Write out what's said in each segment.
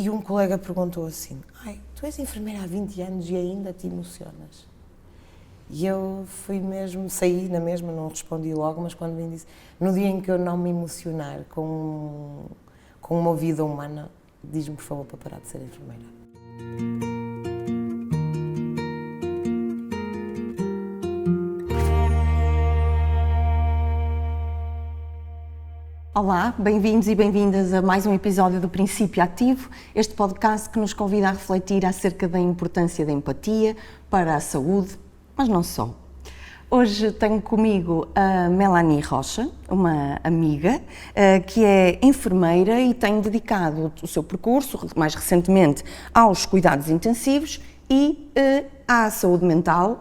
E um colega perguntou assim, ai, tu és enfermeira há 20 anos e ainda te emocionas? E eu fui mesmo, saí na mesma, não respondi logo, mas quando me disse, no dia em que eu não me emocionar com uma vida humana, diz-me por favor para parar de ser enfermeira. Olá, bem-vindos e bem-vindas a mais um episódio do Princípio Ativo, este podcast que nos convida a refletir acerca da importância da empatia para a saúde, mas não só. Hoje tenho comigo a Melanie Rocha, uma amiga que é enfermeira e tem dedicado o seu percurso, mais recentemente, aos cuidados intensivos e à saúde mental.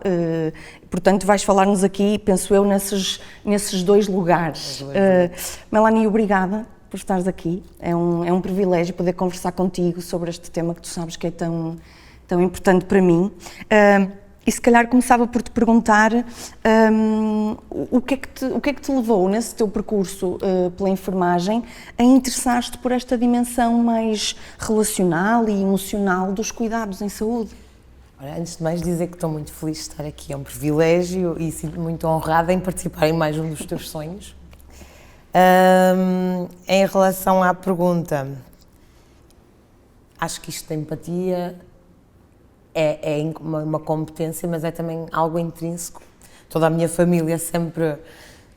Portanto, vais falar-nos aqui, penso eu, nesses dois lugares. Melanie, obrigada por estares aqui. É um privilégio poder conversar contigo sobre este tema que tu sabes que é tão importante para mim. E se calhar começava por te perguntar o que é que te levou nesse teu percurso pela enfermagem a interessar-te por esta dimensão mais relacional e emocional dos cuidados em saúde? Olha, antes de mais dizer que estou muito feliz de estar aqui, é um privilégio e sinto-me muito honrada em participar em mais um dos teus sonhos. Em relação à pergunta, acho que isto da empatia é uma competência, mas é também algo intrínseco. Toda a minha família sempre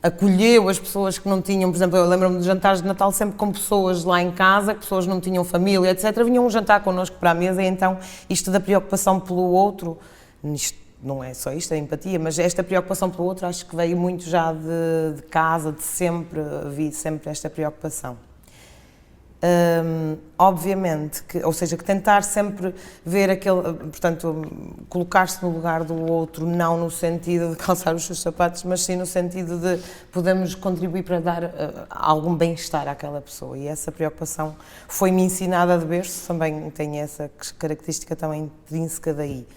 acolheu as pessoas que não tinham, por exemplo, eu lembro-me de jantares de Natal sempre com pessoas lá em casa, que pessoas não tinham família, etc. Vinham jantar connosco para a mesa e então isto da preocupação pelo outro, isto não é só isto, é empatia, mas esta preocupação pelo outro acho que veio muito já de casa, de sempre, vi sempre esta preocupação. Obviamente, ou seja, que tentar sempre ver portanto, colocar-se no lugar do outro, não no sentido de calçar os seus sapatos, mas sim no sentido de podermos contribuir para dar algum bem-estar àquela pessoa. E essa preocupação foi-me ensinada de berço, também tem essa característica também intrínseca daí.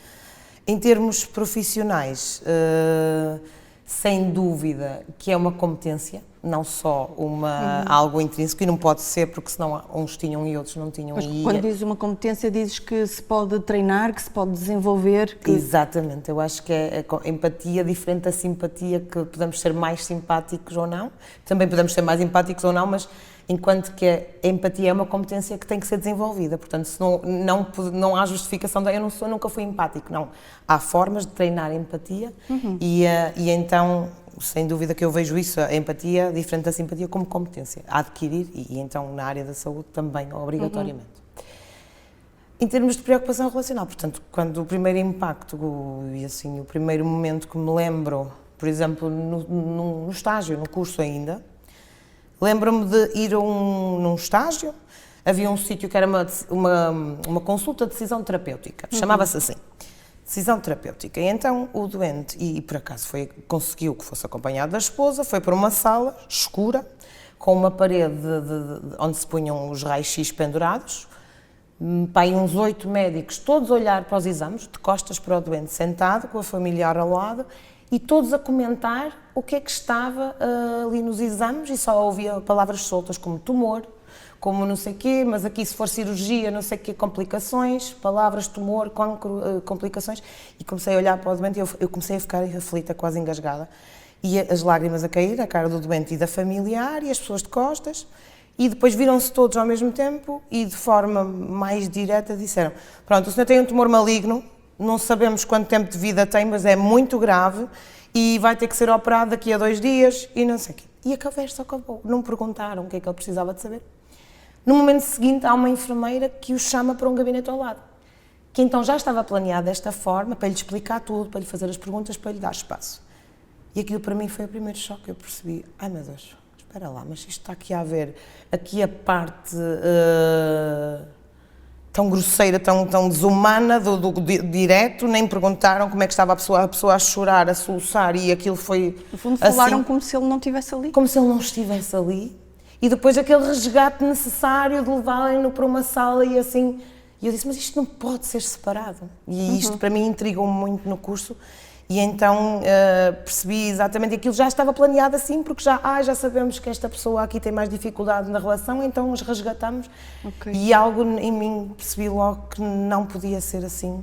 Em termos profissionais, sem dúvida que é uma competência, não só algo intrínseco, e não pode ser, porque senão uns tinham e outros não tinham. Mas quando dizes uma competência, dizes que se pode treinar, que se pode desenvolver? Exatamente, eu acho que é a empatia diferente da simpatia, que podemos ser mais simpáticos ou não, também podemos ser mais empáticos ou não, mas enquanto que a empatia é uma competência que tem que ser desenvolvida, portanto, se não há justificação de nunca fui empático, não. Há formas de treinar a empatia e então, sem dúvida que eu vejo isso, a empatia, diferente da simpatia, como competência a adquirir e então na área da saúde também, obrigatoriamente. Em termos de preocupação relacional, portanto, quando o primeiro impacto e assim, o primeiro momento que me lembro, por exemplo, no estágio, no curso ainda, lembro-me de ir num estágio, havia um sítio que era uma consulta de decisão terapêutica, chamava-se assim, decisão terapêutica, e então o doente, e por acaso conseguiu que fosse acompanhado da esposa, foi para uma sala escura, com uma parede onde se punham os raios-x pendurados, para aí uns 8 médicos, todos a olhar para os exames, de costas para o doente sentado, com a familiar ao lado, e todos a comentar o que é que estava ali nos exames, e só ouvia palavras soltas como tumor, como não sei o quê, mas aqui se for cirurgia, não sei o quê, complicações, palavras tumor, cancro, complicações, e comecei a olhar para o doente e eu comecei a ficar aflita, quase engasgada, e as lágrimas a cair, a cara do doente e da familiar, e as pessoas de costas, e depois viram-se todos ao mesmo tempo e de forma mais direta disseram, pronto, o senhor tem um tumor maligno, não sabemos quanto tempo de vida tem, mas é muito grave e vai ter que ser operado daqui a 2 dias e não sei o quê. E a conversa acabou, não perguntaram o que é que ele precisava de saber. No momento seguinte há uma enfermeira que o chama para um gabinete ao lado, que então já estava planeado desta forma, para lhe explicar tudo, para lhe fazer as perguntas, para lhe dar espaço. E aquilo para mim foi o primeiro choque, eu percebi, ai meu Deus, espera lá, mas isto está aqui a ver, aqui a parte tão grosseira, tão desumana do direto, nem perguntaram como é que estava a pessoa a chorar, a soluçar, e aquilo foi... No fundo falaram assim, como se ele não estivesse ali. Como se ele não estivesse ali, e depois aquele resgate necessário de levarem-no para uma sala e assim... E eu disse, mas isto não pode ser separado. E isto para mim intrigou-me muito no curso, E então percebi exatamente aquilo, já estava planeado assim, porque já sabemos que esta pessoa aqui tem mais dificuldade na relação, então os resgatamos. Okay. E algo em mim percebi logo que não podia ser assim.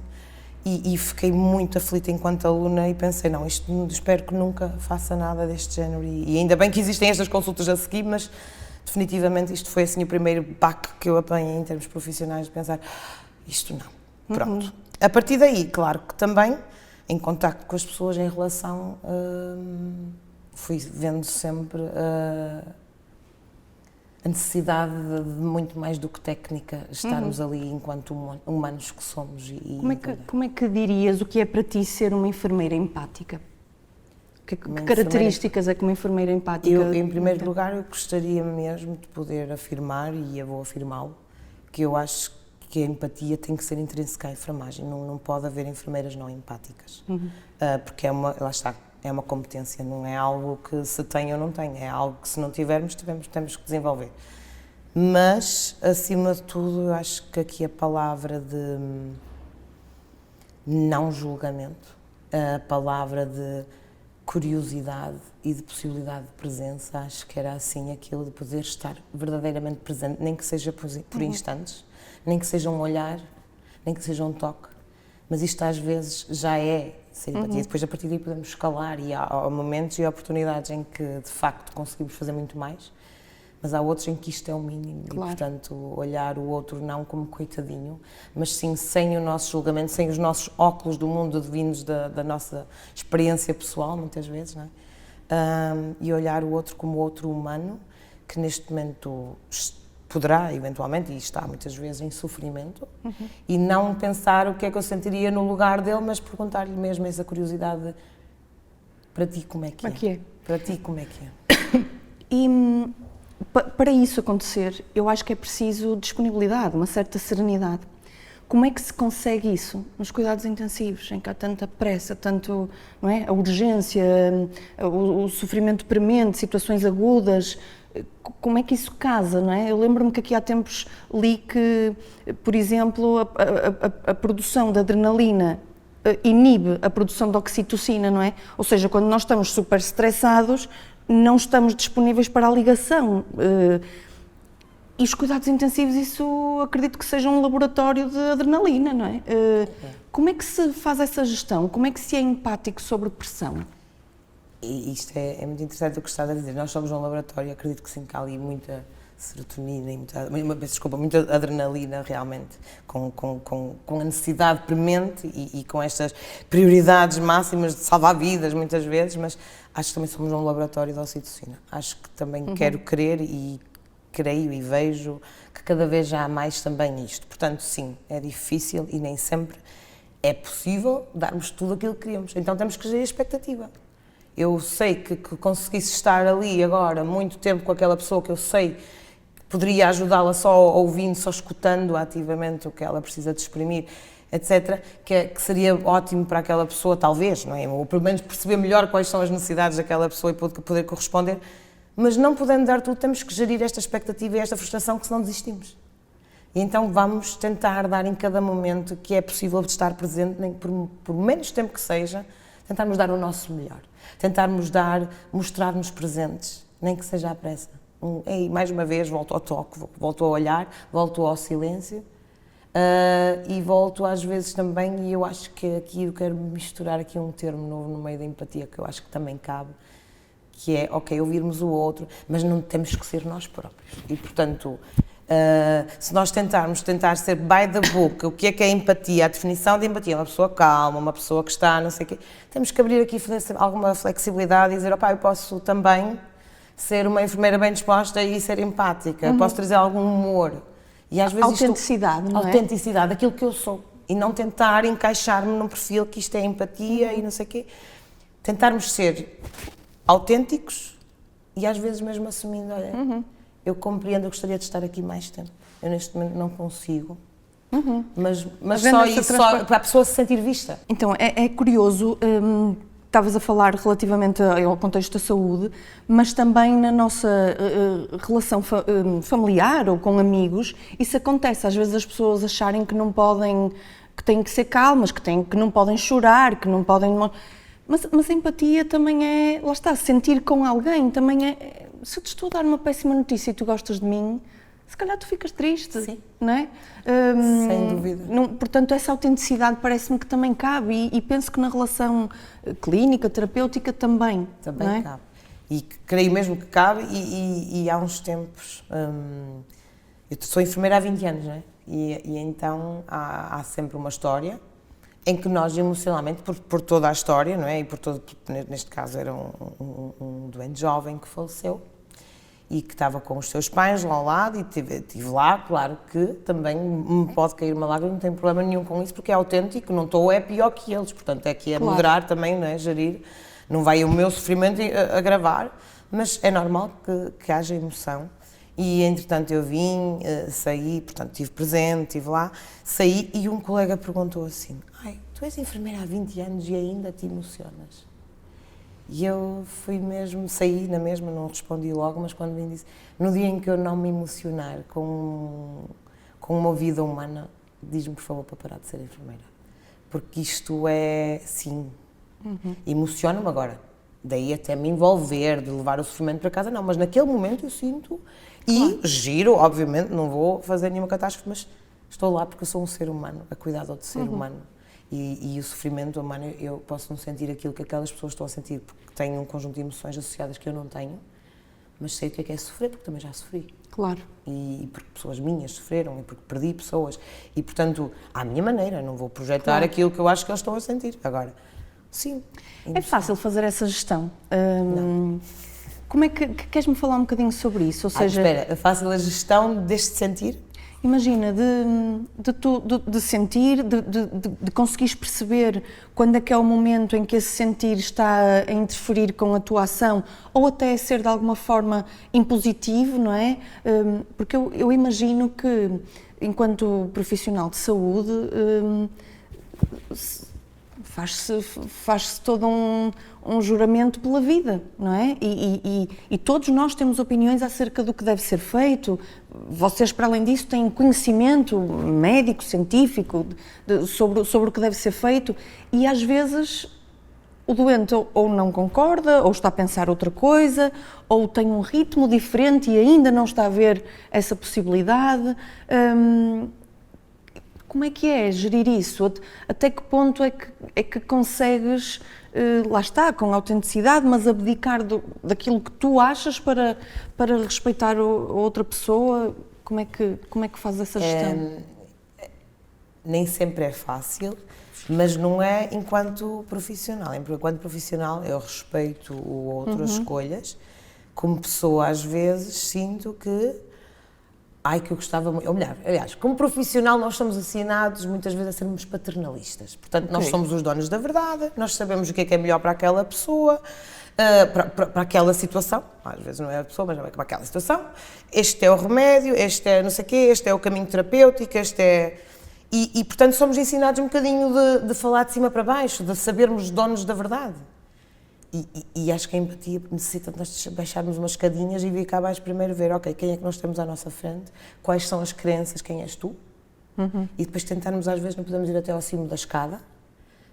E fiquei muito aflita enquanto aluna e pensei, não, espero que nunca faça nada deste género. E ainda bem que existem estas consultas a seguir, mas definitivamente isto foi assim o primeiro baque que eu apanhei em termos profissionais, de pensar, isto não, pronto. A partir daí, claro que também, em contacto com as pessoas em relação, fui vendo sempre a necessidade de muito mais do que técnica, estarmos ali enquanto humanos que somos. Como é que dirias o que é para ti ser uma enfermeira empática? Que características é que uma enfermeira empática... Eu, em primeiro lugar, eu gostaria mesmo de poder afirmar, e eu vou afirmá-lo, que eu acho que a empatia tem que ser intrínseca à enfermagem, não pode haver enfermeiras não empáticas, porque lá está, é uma competência, não é algo que se tem ou não tem, é algo que se não tivermos, temos que desenvolver. Mas, acima de tudo, eu acho que aqui a palavra de não julgamento, a palavra de curiosidade e de possibilidade de presença, acho que era assim aquilo de poder estar verdadeiramente presente, nem que seja por instantes, nem que seja um olhar, nem que seja um toque, mas isto às vezes já é ser empatia. Depois a partir daí podemos escalar e há momentos e oportunidades em que de facto conseguimos fazer muito mais, mas há outros em que isto é o mínimo. Claro. E portanto olhar o outro não como coitadinho, mas sim sem o nosso julgamento, sem os nossos óculos do mundo advindos da nossa experiência pessoal, muitas vezes, não é? E olhar o outro como outro humano que neste momento poderá, eventualmente, e está muitas vezes em sofrimento, e não pensar o que é que eu sentiria no lugar dele, mas perguntar-lhe mesmo essa curiosidade de, para ti como é que é? Para ti como é que é? E para isso acontecer, eu acho que é preciso disponibilidade, uma certa serenidade. Como é que se consegue isso nos cuidados intensivos, em que há tanta pressa, tanto, não é, a urgência, o sofrimento premente, situações agudas? Como é que isso casa, não é? Eu lembro-me que aqui há tempos li que, por exemplo, a produção de adrenalina inibe a produção de oxitocina, não é? Ou seja, quando nós estamos super estressados, não estamos disponíveis para a ligação. E os cuidados intensivos, isso acredito que seja um laboratório de adrenalina, não é? Como é que se faz essa gestão? Como é que se é empático sobre pressão? E isto é muito interessante o que estás a dizer. Nós somos um laboratório, acredito que sim, que há ali muita serotonina e muita adrenalina realmente, com a necessidade premente e com estas prioridades máximas de salvar vidas muitas vezes, mas acho que também somos um laboratório de oxitocina. Acho que também quero crer e creio e vejo que cada vez há mais também isto. Portanto, sim, é difícil e nem sempre é possível darmos tudo aquilo que queremos. Então temos que gerir a expectativa. Eu sei que conseguisse estar ali agora muito tempo com aquela pessoa que eu sei que poderia ajudá-la só ouvindo, só escutando ativamente o que ela precisa de exprimir, etc., que seria ótimo para aquela pessoa, talvez, não é? Ou pelo menos perceber melhor quais são as necessidades daquela pessoa e poder corresponder, mas não podendo dar tudo, temos que gerir esta expectativa e esta frustração, que senão desistimos. E então vamos tentar dar em cada momento que é possível de estar presente, nem por menos tempo que seja, tentarmos dar o nosso melhor. Tentarmos mostrar-nos presentes, nem que seja à pressa. E mais uma vez volto ao toque, volto ao olhar, volto ao silêncio e volto às vezes também, e eu acho que aqui eu quero misturar aqui um termo novo no meio da empatia, que eu acho que também cabe, que é, ok, ouvirmos o outro, mas não temos que ser nós próprios. E, portanto, se nós tentar ser by the book, o que é empatia, a definição de empatia, uma pessoa calma, uma pessoa que está, não sei o quê, temos que abrir aqui alguma flexibilidade e dizer, opá, eu posso também ser uma enfermeira bem disposta e ser empática, posso trazer algum humor. E às vezes autenticidade, não é? Autenticidade, aquilo que eu sou. E não tentar encaixar-me num perfil que isto é empatia e não sei o quê. Tentarmos ser autênticos e às vezes mesmo assumindo, olha, eu compreendo, eu gostaria de estar aqui mais tempo. Eu neste momento não consigo. Mas só isso, para a pessoa se sentir vista. Então, é curioso, estavas a falar relativamente ao contexto da saúde, mas também na nossa relação familiar ou com amigos, isso acontece. Às vezes as pessoas acharem que não podem, que têm que ser calmas, que não podem chorar, que não podem... Mas a empatia também é, lá está, sentir com alguém, também é, se eu te estou a dar uma péssima notícia e tu gostas de mim, se calhar tu ficas triste, Sim. não é? Sem dúvida. Portanto, essa autenticidade parece-me que também cabe e penso que na relação clínica, terapêutica também. Também não é? cabe. E creio mesmo que cabe e há uns tempos, eu sou enfermeira há 20 anos, não é? E então há sempre uma história em que nós emocionalmente, por toda a história, não é? E neste caso era um doente jovem que faleceu e que estava com os seus pais lá ao lado e estive lá, claro que também me pode cair uma lágrima, não tenho problema nenhum com isso, porque é autêntico, não estou, é pior que eles, portanto é que é Claro. moderar também, não é? Gerir, não vai o meu sofrimento agravar, mas é normal que haja emoção. E, entretanto, eu vim, saí, portanto, estive presente, estive lá, saí e um colega perguntou assim, ai, tu és enfermeira há 20 anos e ainda te emocionas? E eu fui mesmo, saí na mesma, não respondi logo, mas quando vim disse, no dia em que eu não me emocionar com uma vida humana, diz-me, por favor, para parar de ser enfermeira. Porque isto é, sim, emociona-me agora. Daí até me envolver, de levar o sofrimento para casa, não, mas naquele momento eu sinto e giro, obviamente, não vou fazer nenhuma catástrofe, mas estou lá porque eu sou um ser humano, a cuidar de outro ser humano. E o sofrimento humano, eu posso não sentir aquilo que aquelas pessoas estão a sentir, porque tenho um conjunto de emoções associadas que eu não tenho, mas sei o que é sofrer, porque também já sofri. Claro. E porque pessoas minhas sofreram, e porque perdi pessoas, e portanto, à minha maneira, não vou projetar Claro. aquilo que eu acho que eles estão a sentir. Agora, sim. É fácil fazer essa gestão. Como é que queres-me falar um bocadinho sobre isso? Ou seja, Espera, é fácil a gestão deste sentir? imagina, de sentir, de conseguires perceber quando é que é o momento em que esse sentir está a interferir com a tua ação ou até a ser de alguma forma impositivo, não é? Porque eu imagino que, enquanto profissional de saúde, faz-se todo um juramento pela vida, não é? E todos nós temos opiniões acerca do que deve ser feito. Vocês, para além disso, têm conhecimento médico, científico, sobre o que deve ser feito e às vezes o doente ou não concorda, ou está a pensar outra coisa, ou tem um ritmo diferente e ainda não está a ver essa possibilidade. Como é que é gerir isso? Até que ponto é que consegues, lá está, com autenticidade, mas abdicar daquilo que tu achas para respeitar a outra pessoa? Como é que fazes essa gestão? Nem sempre é fácil, mas não é enquanto profissional. Enquanto profissional eu respeito o outro, as escolhas. Como pessoa, às vezes, sinto que que eu gostava muito, ou melhor, aliás, como profissional nós somos ensinados muitas vezes a sermos paternalistas, portanto nós somos os donos da verdade, nós sabemos o que é melhor para aquela pessoa, para aquela situação, às vezes não é a pessoa, mas é para aquela situação, este é o remédio, este é não sei o quê, este é o caminho terapêutico, este é... E portanto somos ensinados um bocadinho de falar de cima para baixo, de sabermos donos da verdade. E acho que a empatia necessita de nós baixarmos umas escadinhas e vir cá abaixo primeiro ver, ok, quem é que nós temos à nossa frente, quais são as crenças, quem és tu, e depois tentarmos, às vezes não podemos ir até ao cimo da escada,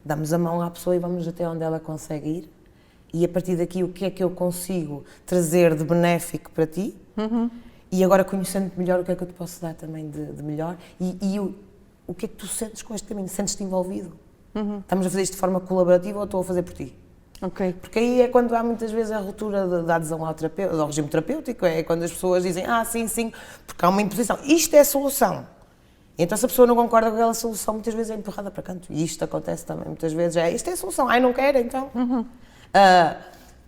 damos a mão à pessoa e vamos até onde ela consegue ir, e a partir daqui o que é que eu consigo trazer de benéfico para ti, e agora conhecendo-te melhor o que é que eu te posso dar também de melhor, e o que é que tu sentes com este caminho, sentes-te envolvido? Estamos a fazer isto de forma colaborativa ou estou a fazer por ti? Ok. Porque aí é quando há muitas vezes a ruptura da adesão ao regime terapêutico, é quando as pessoas dizem, sim, porque há uma imposição. Isto é a solução. E então se a pessoa não concorda com aquela solução, muitas vezes é empurrada para canto. E isto acontece também, muitas vezes isto é a solução, não quero, então.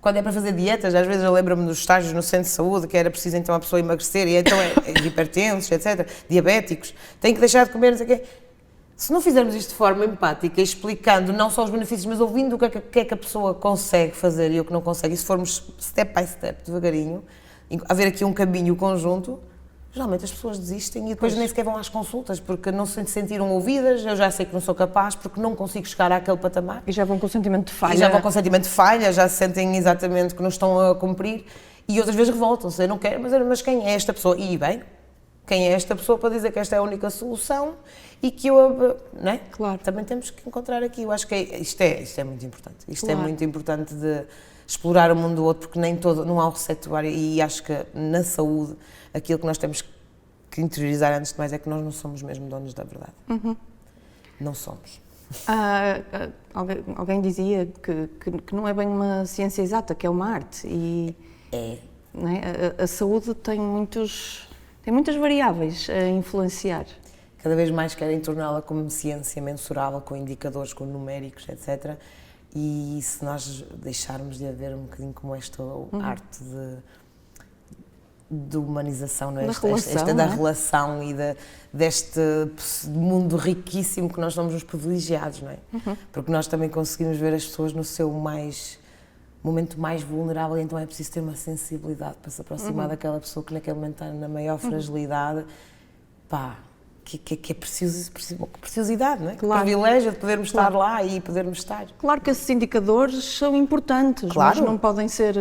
Quando é para fazer dietas, às vezes eu lembro-me dos estágios no centro de saúde, que era preciso então a pessoa emagrecer, e então é hipertensos, etc., diabéticos, tem que deixar de comer, não sei o quê. Se não fizermos isto de forma empática, explicando não só os benefícios, mas ouvindo o que é que a pessoa consegue fazer e o que não consegue, e se formos step by step, devagarinho, haver aqui um caminho conjunto, geralmente as pessoas desistem e depois nem sequer vão às consultas, porque não se sentiram ouvidas, eu já sei que não sou capaz, porque não consigo chegar àquele patamar. E já vão com sentimento de falha. E já vão com sentimento de falha, já se sentem exatamente que não estão a cumprir, e outras vezes revoltam-se, eu não quero, mas quem é esta pessoa? E bem, quem é esta pessoa para dizer que esta é a única solução e que eu, não é? Claro. Também temos que encontrar aqui, eu acho que isto é muito importante, Claro. é muito importante de explorar o mundo do outro, porque não há um receituário, e acho que na saúde aquilo que nós temos que interiorizar antes de mais é que nós não somos mesmo donos da verdade. Não somos. Alguém dizia que não é bem uma ciência exata, que é uma arte, e não é? A saúde tem muitas variáveis a influenciar. Cada vez mais querem torná-la como ciência mensurável, com indicadores, com numéricos, etc. E se nós deixarmos de haver um bocadinho como esta arte de humanização, não é? Da relação e deste mundo riquíssimo que nós somos os privilegiados, não é? Porque nós também conseguimos ver as pessoas no seu momento mais vulnerável, e então é preciso ter uma sensibilidade para se aproximar daquela pessoa que naquele momento está na maior fragilidade. Pá, que é preciosidade, não é? Claro. Que privilégio de podermos estar lá e podermos estar. Claro que esses indicadores são importantes, Claro. mas não podem ser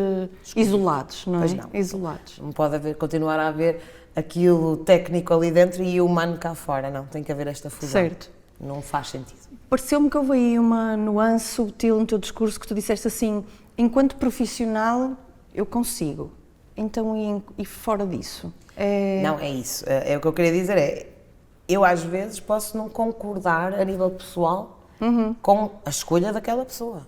isolados, não é? Pois não. Isolados. Não pode continuar a haver aquilo técnico ali dentro e o humano cá fora, não. Tem que haver esta fusão. Certo. Não faz sentido. Pareceu-me que houve aí uma nuance sutil no teu discurso, que tu disseste assim: enquanto profissional eu consigo, então e fora disso? Não, é isso. É o que eu queria dizer, eu às vezes posso não concordar a nível pessoal com a escolha daquela pessoa.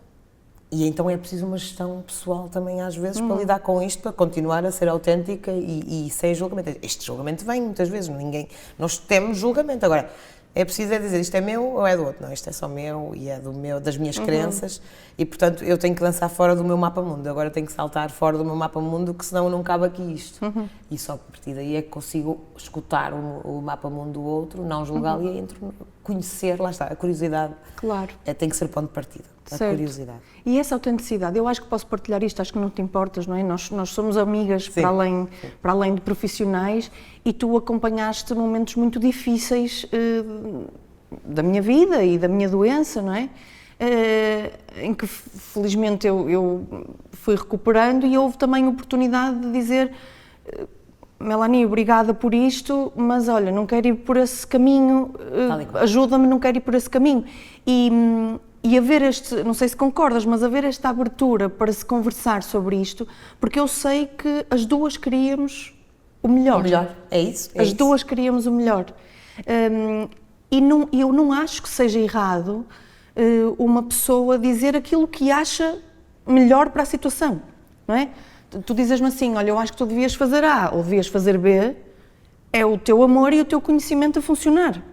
E então é preciso uma gestão pessoal também às vezes para lidar com isto, para continuar a ser autêntica e sem julgamento. Este julgamento vem muitas vezes, nós temos julgamento. Agora, é preciso dizer isto é meu ou é do outro? Não, isto é só meu e é das minhas crenças, e portanto eu tenho que dançar fora do meu mapa-mundo. Agora tenho que saltar fora do meu mapa-mundo, que senão não cabe aqui isto. E só a partir daí é que consigo escutar o mapa-mundo do outro, não julgá-lo, e conhecer, lá está, a curiosidade. Claro. Tem que ser ponto de partida, a Certo. curiosidade. E essa autenticidade, eu acho que posso partilhar isto, acho que não te importas, não é? Nós somos amigas para além de profissionais, e tu acompanhaste momentos muito difíceis da minha vida e da minha doença, não é? Em que felizmente eu fui recuperando, e houve também a oportunidade de dizer: Melanie, obrigada por isto, mas olha, não quero ir por esse caminho, ajuda-me, não quero ir por esse caminho. E haver não sei se concordas, mas haver esta abertura para se conversar sobre isto, porque eu sei que as duas queríamos o melhor. O melhor, é isso. As duas queríamos o melhor. E eu não acho que seja errado uma pessoa dizer aquilo que acha melhor para a situação, não é? Tu dizes-me assim: olha, eu acho que tu devias fazer A ou devias fazer B, é o teu amor e o teu conhecimento a funcionar.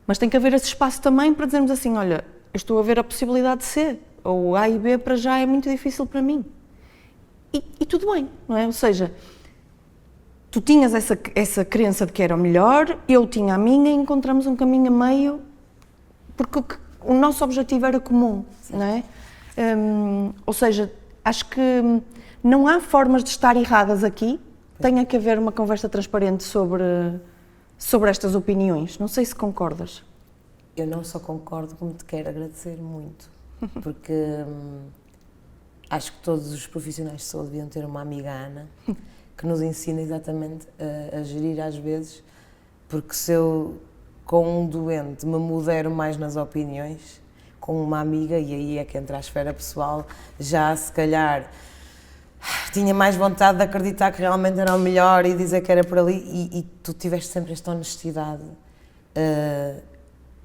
Mas tem que haver esse espaço também para dizermos assim: olha, eu estou a ver a possibilidade de C, ou A e B para já é muito difícil para mim. E tudo bem, não é? Ou seja, tu tinhas essa crença de que era o melhor, eu tinha a minha, e encontramos um caminho a meio, porque o nosso objetivo era comum, não é? Ou seja, acho que não há formas de estar erradas aqui, tem que haver uma conversa transparente sobre estas opiniões. Não sei se concordas. Eu não só concordo, como te quero agradecer muito, porque acho que todos os profissionais de saúde deviam ter uma amiga Ana, que nos ensina exatamente a gerir às vezes, porque se eu, com um doente, me modero mais nas opiniões, com uma amiga, e aí é que entra a esfera pessoal, já se calhar tinha mais vontade de acreditar que realmente era o melhor e dizer que era por ali, e tu tiveste sempre esta honestidade,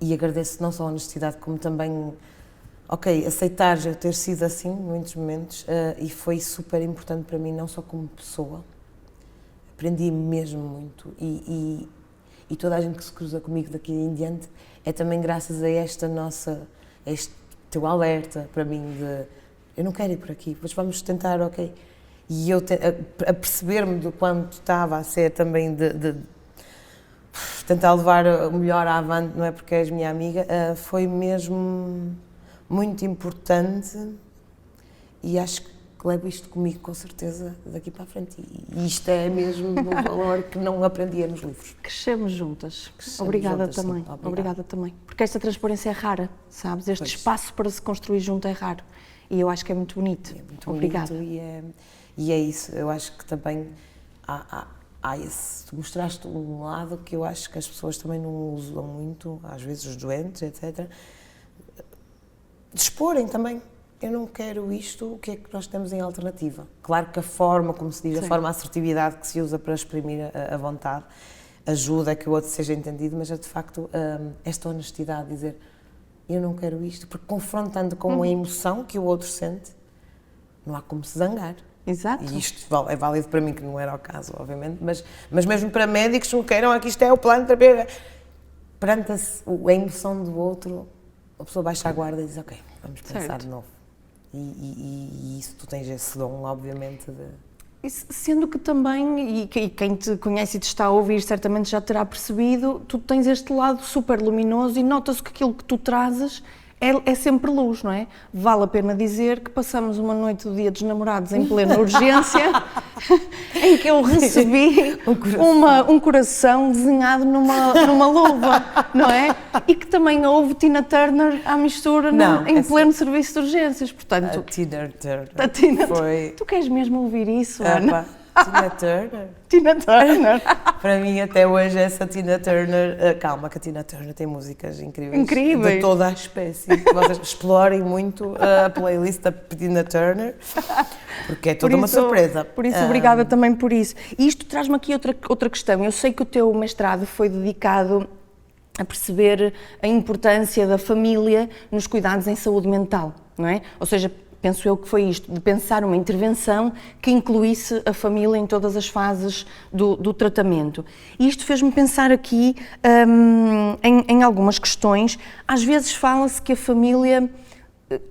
e agradeço não só a honestidade, como também, aceitares eu ter sido assim em muitos momentos, e foi super importante para mim, não só como pessoa, aprendi mesmo muito, e toda a gente que se cruza comigo daqui em diante é também graças a este teu alerta para mim de eu não quero ir por aqui, mas vamos tentar, e eu a perceber-me do quanto estava a ser também de tentar levar o melhor avante, não é porque és minha amiga, foi mesmo muito importante, e acho que levo isto comigo com certeza daqui para a frente, e isto é mesmo um valor que não aprendia nos livros. Crescemos juntas. Obrigada também. Obrigada também. Porque esta transparência é rara, sabes? Este espaço para se construir junto é raro, e eu acho que é muito bonito. É muito Obrigada. bonito, e é isso. Eu acho que também há tu mostraste um lado que eu acho que as pessoas também não usam muito, às vezes os doentes, etc. De exporem também. Eu não quero isto, o que é que nós temos em alternativa? Claro que a forma, como se diz, a forma, a assertividade que se usa para exprimir a vontade ajuda a que o outro seja entendido, mas é de facto esta honestidade de dizer eu não quero isto, porque confrontando com a emoção que o outro sente, não há como se zangar. Exato. E isto é válido para mim, que não era o caso, obviamente, mas mesmo para médicos que não queiram, aqui isto é o plano de terapia. Perante a emoção do outro, a pessoa baixa a guarda e diz, ok, vamos pensar de novo. E isso, tu tens esse dom, obviamente, de... Sendo que também, e quem te conhece e te está a ouvir certamente já terá percebido, tu tens este lado super luminoso e nota-se que aquilo que tu trazes é sempre luz, não é? Vale a pena dizer que passamos uma noite do Dia dos Namorados em plena urgência, em que eu recebi um coração desenhado numa luva, não é? E que também houve Tina Turner à mistura em pleno serviço de urgências, portanto... A Tina Turner. Foi... Tu queres mesmo ouvir isso, Ana? Tina Turner? Tina Turner. Para mim, até hoje, essa Tina Turner... calma, que a Tina Turner tem músicas incríveis. Incríveis. De toda a espécie. Vocês explorem muito a playlist da Tina Turner, porque é toda uma surpresa. Por isso, obrigada também por isso. E isto traz-me aqui outra questão. Eu sei que o teu mestrado foi dedicado a perceber a importância da família nos cuidados em saúde mental, não é? Ou seja, penso eu que foi isto, de pensar uma intervenção que incluísse a família em todas as fases do tratamento. E isto fez-me pensar aqui em algumas questões. Às vezes fala-se que a família,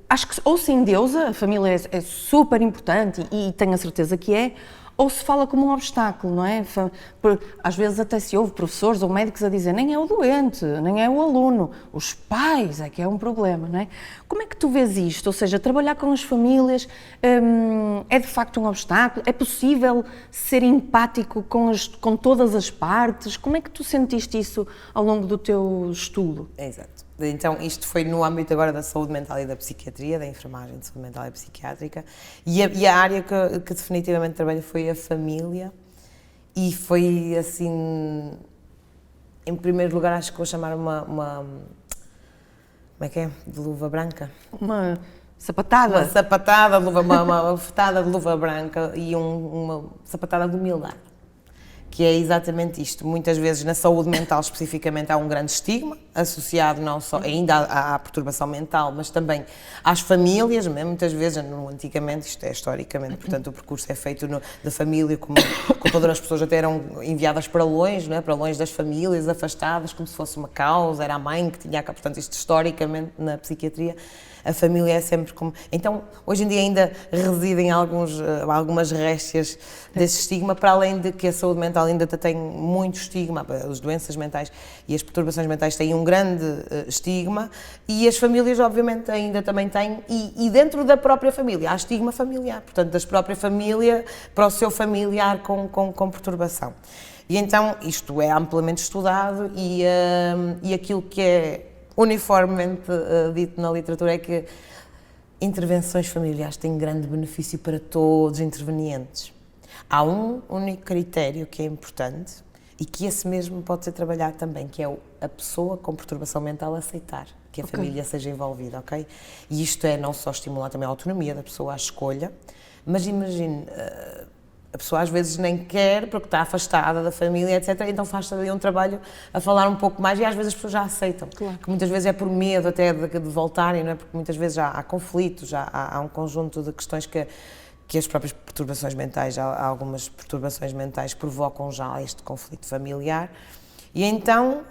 acho que ou se endeusa, a família é super importante e tenho a certeza que é, ou se fala como um obstáculo, não é? Às vezes até se ouve professores ou médicos a dizer nem é o doente, nem é o aluno, os pais é que é um problema, não é? Como é que tu vês isto? Ou seja, trabalhar com as famílias é de facto um obstáculo? É possível ser empático com todas as partes? Como é que tu sentiste isso ao longo do teu estudo? Exato. Então, isto foi no âmbito agora da saúde mental e da psiquiatria, da enfermagem de saúde mental e psiquiátrica, e a área que definitivamente trabalho foi a família, e foi assim, em primeiro lugar, acho que vou chamar uma como é que é? De luva branca? Uma sapatada? Uma sapatada de luva, uma fetada de luva branca e uma sapatada de humildade. Que é exatamente isto. Muitas vezes na saúde mental especificamente há um grande estigma associado não só ainda à perturbação mental, mas também às famílias, muitas vezes, antigamente, isto é historicamente, portanto o percurso é feito da família, como todas as pessoas até eram enviadas para longe, não é? Para longe das famílias, afastadas, como se fosse uma causa, era a mãe que tinha, portanto isto historicamente na psiquiatria, a família é sempre como... Então, hoje em dia ainda residem algumas réstias desse estigma, para além de que a saúde mental ainda tem muito estigma, as doenças mentais e as perturbações mentais têm um grande estigma, e as famílias obviamente ainda também têm, e dentro da própria família há estigma familiar, portanto da própria família para o seu familiar com perturbação. E então isto é amplamente estudado e aquilo que é uniformemente dito na literatura é que intervenções familiares têm grande benefício para todos os intervenientes. Há um único critério que é importante e que esse mesmo pode ser trabalhado também, que é a pessoa com perturbação mental aceitar que a família seja envolvida, ok? E isto é não só estimular também a autonomia da pessoa, a escolha, mas imagine, a pessoa às vezes nem quer porque está afastada da família, etc. Então faz também um trabalho a falar um pouco mais e às vezes as pessoas já aceitam. Claro. Que muitas vezes é por medo até de voltarem, não é? Porque muitas vezes já há conflitos, já há um conjunto de questões que as próprias perturbações mentais, há algumas perturbações mentais que provocam já este conflito familiar. E então,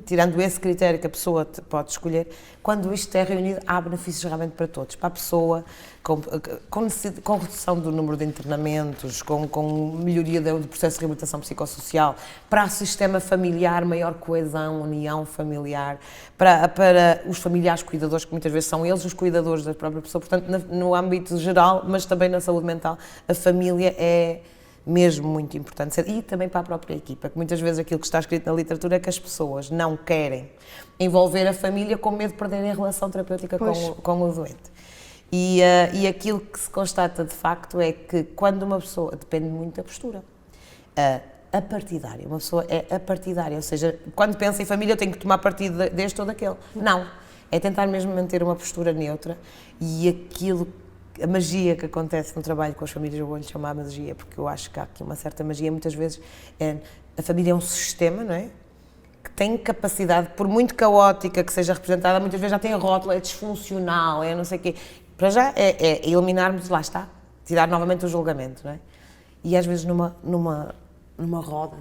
tirando esse critério que a pessoa pode escolher, quando isto é reunido, há benefícios realmente para todos. Para a pessoa, com redução do número de internamentos, com melhoria do processo de reabilitação psicossocial, para o sistema familiar, maior coesão, união familiar, para os familiares cuidadores, que muitas vezes são eles os cuidadores da própria pessoa. Portanto, no âmbito geral, mas também na saúde mental, a família é mesmo muito importante, e também para a própria equipa, que muitas vezes aquilo que está escrito na literatura é que as pessoas não querem envolver a família com medo de perderem a relação terapêutica com o doente. E aquilo que se constata de facto é que quando uma pessoa, depende muito da postura, apartidária. Uma pessoa é apartidária, ou seja, quando pensa em família eu tenho que tomar partido deste ou daquele. Não, é tentar mesmo manter uma postura neutra e a magia que acontece no trabalho com as famílias, eu vou-lhe chamar magia, porque eu acho que há aqui uma certa magia, muitas vezes a família é um sistema, não é? Que tem capacidade, por muito caótica que seja representada, muitas vezes já tem a rótula, é disfuncional, é não sei o quê. Para já é eliminarmos, lá está, tirar novamente o julgamento, não é? E às vezes numa roda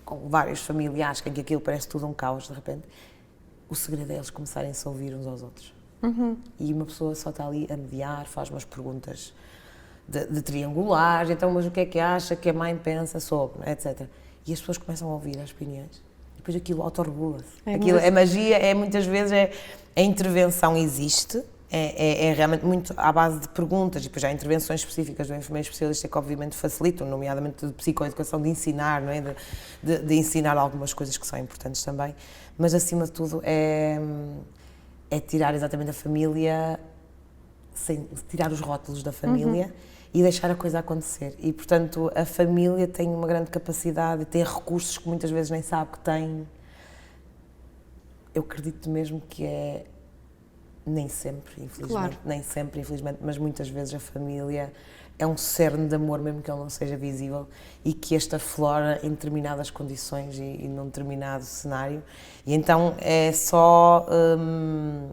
com vários familiares, em que aquilo parece tudo um caos, de repente, o segredo é eles começarem-se a ouvir uns aos outros. E uma pessoa só está ali a mediar, faz umas perguntas de triangular, então, mas o que é que acha, que a mãe pensa sobre, etc. E as pessoas começam a ouvir as opiniões. E depois aquilo autorregula-se. A magia muitas vezes a intervenção existe, é realmente muito à base de perguntas, e depois há intervenções específicas do enfermeiro especialista que obviamente facilitam, nomeadamente de psicoeducação, de ensinar, não é? de ensinar algumas coisas que são importantes também, mas acima de tudo é tirar exatamente a família, tirar os rótulos da família e deixar a coisa acontecer. E, portanto, a família tem uma grande capacidade, tem recursos que muitas vezes nem sabe que tem. Eu acredito mesmo que nem sempre, infelizmente, mas muitas vezes a família é um cerne de amor, mesmo que ele não seja visível, e que este aflora em determinadas condições e num determinado cenário. E então é só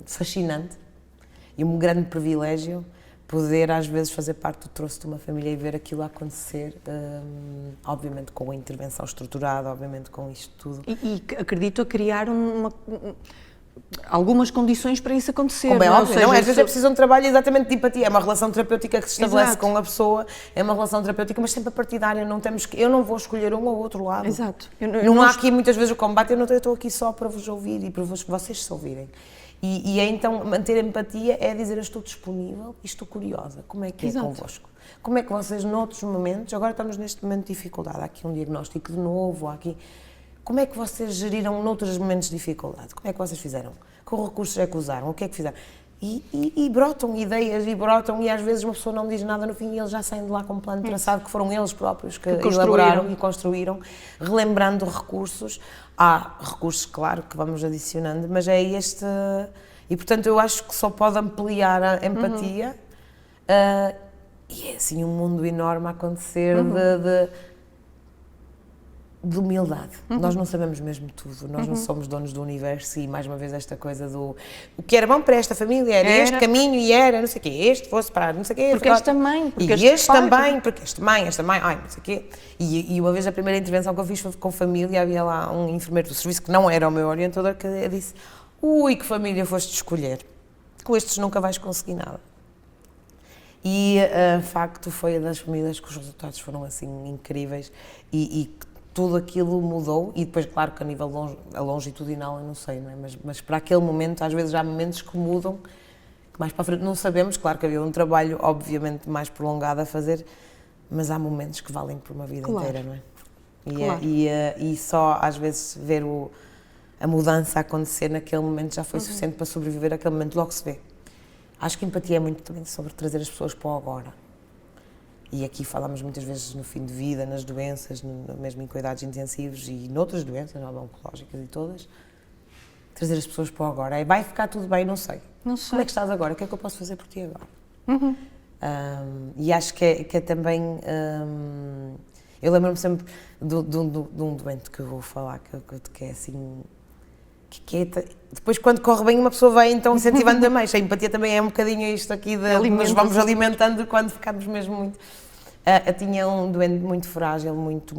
fascinante e um grande privilégio poder às vezes fazer parte do troço de uma família e ver aquilo acontecer, obviamente com a intervenção estruturada, obviamente com isto tudo. E acredito a criar algumas condições para isso acontecer. Como é não? óbvio, não? Às vezes é preciso um trabalho exatamente de empatia, é uma relação terapêutica que se estabelece Exato. com a pessoa, é uma relação terapêutica, mas sempre a partidária, eu não vou escolher um ou outro lado. Exato. Não há aqui muitas vezes o combate, eu estou aqui só para vos ouvir e para vocês se ouvirem. E é então, manter a empatia é dizer eu estou disponível e estou curiosa, como é que Exato. é convosco? Como é que vocês, noutros momentos, agora estamos neste momento de dificuldade, há aqui um diagnóstico de novo, há aqui... Como é que vocês geriram noutros momentos de dificuldade? Como é que vocês fizeram? Que recursos é que usaram? O que é que fizeram? E brotam ideias, e às vezes uma pessoa não diz nada no fim e eles já saem de lá com um plano traçado que foram eles próprios que elaboraram e construíram, relembrando recursos. Há recursos, claro, que vamos adicionando, mas é este... E, portanto, eu acho que só pode ampliar a empatia e é, assim, um mundo enorme a acontecer de humildade. Nós não sabemos mesmo tudo, nós não somos donos do universo e, mais uma vez, esta coisa do... O que era bom para esta família era este caminho e era, não sei o quê, este fosse para não sei o quê... Porque esta mãe, porque este também, porque esta mãe, ai, não sei o quê... E uma vez a primeira intervenção que eu fiz foi com família, havia lá um enfermeiro do serviço que não era o meu orientador, que disse: ui, que família foste escolher, com estes nunca vais conseguir nada. E, de facto, foi das famílias que os resultados foram, assim, incríveis e tudo aquilo mudou, e depois, claro, que a nível longitudinal eu não sei, não é? Mas para aquele momento, às vezes há momentos que mudam, que mais para a frente não sabemos, claro que havia um trabalho, obviamente, mais prolongado a fazer, mas há momentos que valem por uma vida inteira, não é? E só, às vezes, ver a mudança acontecer naquele momento já foi suficiente para sobreviver àquele momento, logo se vê. Acho que empatia é muito também sobre trazer as pessoas para o agora. E aqui falamos muitas vezes no fim de vida, nas doenças, mesmo em cuidados intensivos e noutras doenças, não oncológicas e todas. Trazer as pessoas para o agora. Vai ficar tudo bem, não sei. Não sei. Como é que estás agora? O que é que eu posso fazer por ti agora? E acho que é também... eu lembro-me sempre de um doente que eu vou falar, que é assim... Depois, quando corre bem, uma pessoa vai então incentivando a mais. A empatia também é um bocadinho isto aqui de nos vamos alimentando quando ficamos mesmo muito... Eu tinha um doente muito frágil, muito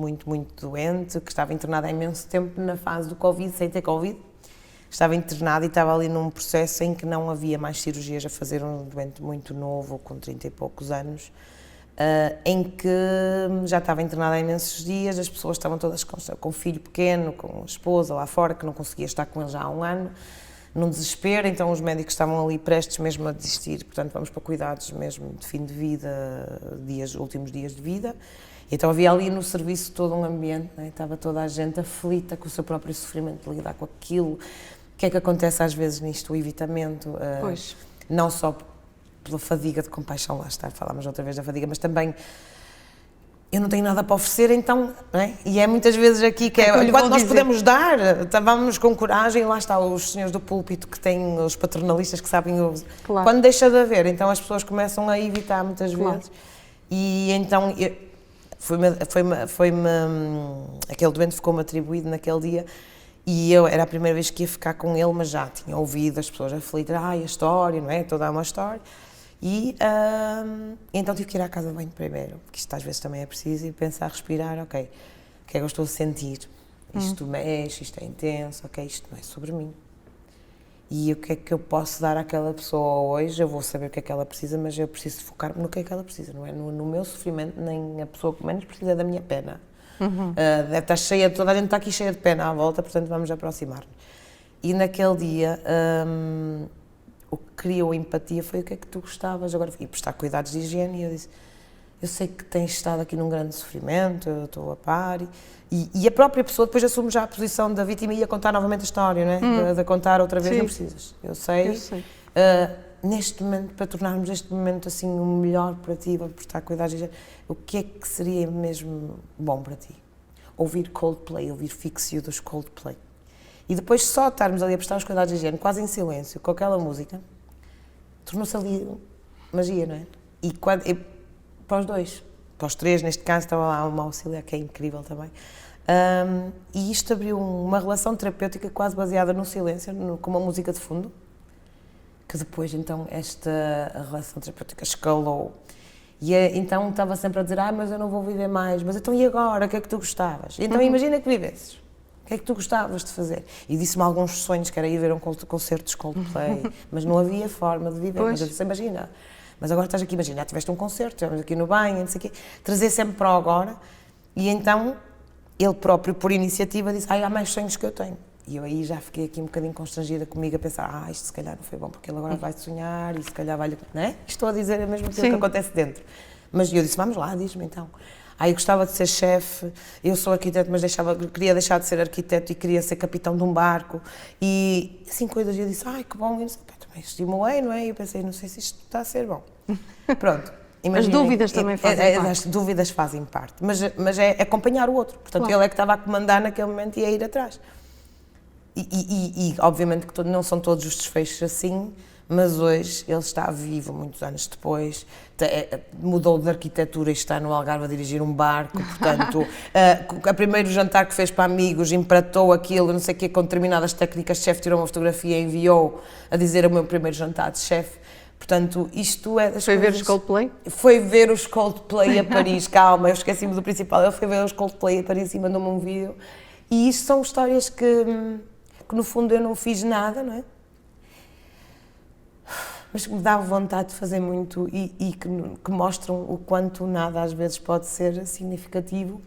doente, que estava internado há imenso tempo na fase do Covid, sem ter Covid. Estava internado e estava ali num processo em que não havia mais cirurgias a fazer, um doente muito novo, com 30 e poucos anos, em que já estava internado há imensos dias, as pessoas estavam todas com filho pequeno, com a esposa lá fora, que não conseguia estar com ele já há um ano, num desespero, então os médicos estavam ali prestes mesmo a desistir, portanto vamos para cuidados mesmo de fim de vida, últimos dias de vida. Então havia ali no serviço todo um ambiente, né? Estava toda a gente aflita com o seu próprio sofrimento, de lidar com aquilo. O que é que acontece às vezes nisto? O evitamento, não só pela fadiga de compaixão, lá está, falámos outra vez da fadiga, mas também eu não tenho nada para oferecer, então, não é? E é muitas vezes aqui que é, quando nós podemos dar, vamos com coragem, lá está os senhores do púlpito que têm, os paternalistas que sabem, Claro. quando deixa de haver, então as pessoas começam a evitar muitas vezes, e então foi-me aquele doente ficou-me atribuído naquele dia, e eu era a primeira vez que ia ficar com ele, mas já tinha ouvido as pessoas aflitas, a história, não é? Toda uma história. E então tive que ir à casa de banho primeiro, porque isto às vezes também é preciso, e pensar, respirar, ok, o que é que eu estou a sentir? Isto mexe, isto é intenso, ok, isto não é sobre mim. E o que é que eu posso dar àquela pessoa hoje? Eu vou saber o que é que ela precisa, mas eu preciso focar-me no que é que ela precisa, não é no meu sofrimento, nem a pessoa que menos precisa é da minha pena. Deve estar cheia, toda a gente está aqui cheia de pena à volta, portanto vamos aproximar-nos. E naquele dia, o que criou empatia foi o que é que tu gostavas. Agora, e prestar cuidados de higiene, e eu disse, eu sei que tens estado aqui num grande sofrimento, eu estou a par, e a própria pessoa depois assume já a posição da vítima e ia contar novamente a história, não é? De contar outra vez, Sim. não precisas. Eu sei. Neste momento, para tornarmos este momento assim o melhor para ti, para prestar cuidados de higiene, o que é que seria mesmo bom para ti? Ouvir Coldplay, ouvir Fix You dos Coldplay. E depois só estarmos ali a prestar os cuidados de higiene, quase em silêncio, com aquela música, tornou-se ali magia, não é? E para os dois, para os três, neste caso, estava lá uma auxiliar que é incrível também. E isto abriu uma relação terapêutica quase baseada no silêncio, com uma música de fundo, que depois, então, esta relação terapêutica escalou. E então estava sempre a dizer, mas eu não vou viver mais, mas então e agora, o que é que tu gostavas? Então imagina que vivesses, o que é que tu gostavas de fazer? E disse-me alguns sonhos, que era ir ver um concerto de Coldplay, mas não havia forma de viver, mas eu disse, imagina, mas agora estás aqui, imagina, tiveste um concerto, estamos aqui no banho, não sei o quê, trazer sempre para o agora, e então ele próprio, por iniciativa, disse, há mais sonhos que eu tenho. E eu aí já fiquei aqui um bocadinho constrangida comigo a pensar, isto se calhar não foi bom, porque ele agora vai sonhar e se calhar vai-lhe... Não é? Estou a dizer a mesma coisa que acontece dentro. Mas eu disse, vamos lá, diz-me então. Eu gostava de ser chefe, eu sou arquiteto, mas queria deixar de ser arquiteto e queria ser capitão de um barco. E assim coisas, e eu disse, que bom, e também estimulei, não é? E eu pensei, não sei se isto está a ser bom. Pronto. Imaginem, as dúvidas também fazem parte. As dúvidas fazem parte, mas é acompanhar o outro. Portanto, ele é que estava a comandar naquele momento e a ir atrás. E obviamente que não são todos os desfechos assim, mas hoje ele está vivo, muitos anos depois, mudou de arquitetura e está no Algarve a dirigir um barco, portanto, o primeiro jantar que fez para amigos, empratou aquilo, não sei o quê, com determinadas técnicas de chefe, tirou uma fotografia e enviou a dizer o meu primeiro jantar de chefe. Portanto, isto é das Foi coisas... ver os Coldplay? Foi ver os Coldplay a Paris, calma, eu esqueci-me do principal, ele foi ver os Coldplay a Paris e mandou-me um vídeo. E isto são histórias que no fundo eu não fiz nada, não é? Mas que me dá vontade de fazer muito e que mostram o quanto nada às vezes pode ser significativo